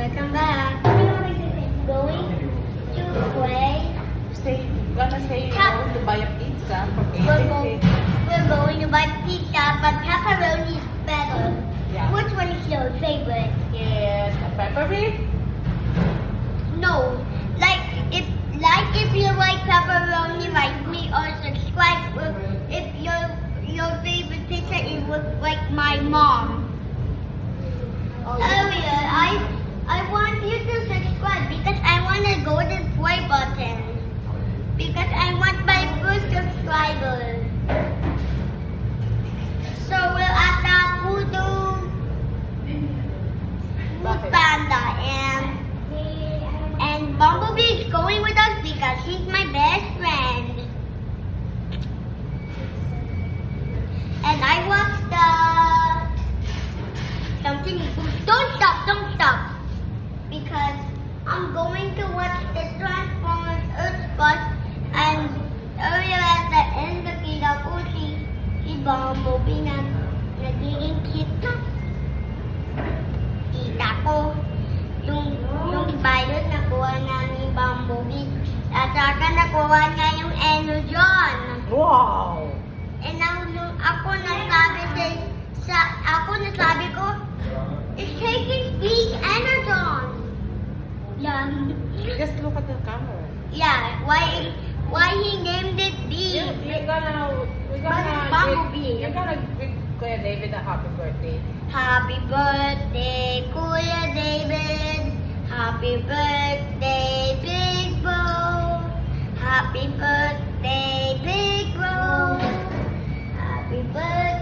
Welcome back. Going to play. Gonna say you're going to buy a pizza for We're going to buy pizza, but pepperoni is better. Yeah. Which one is your favorite? Yes, a pepperoni. No. If you like pepperoni like me, or subscribe if your favorite pizza is like my mom. Earlier, I want you to subscribe because I want to go to the play button. Because I want my first subscriber. So we're at the Food Panda and Bumblebee is going with us because she's my best friend. And I watched something. Don't stop. Because I'm going to watch the Transformers Earth Bus, and earlier at the end, nakita ko si Bumblebee na nagiging kita. Kita ko yung pilot nakuha na ni Bumblebee. At saka nakuha niya yung Energon. Wow! And ako nasabi ko, it's taking speed Energon. Yeah. Just look at the camera. Yeah, why he named it B? We're gonna Bumblebee. You're gonna give Kuya David a happy birthday. Happy birthday, Kuya David. Happy birthday, Big Bro. Happy birthday, Big Bro. Happy birthday.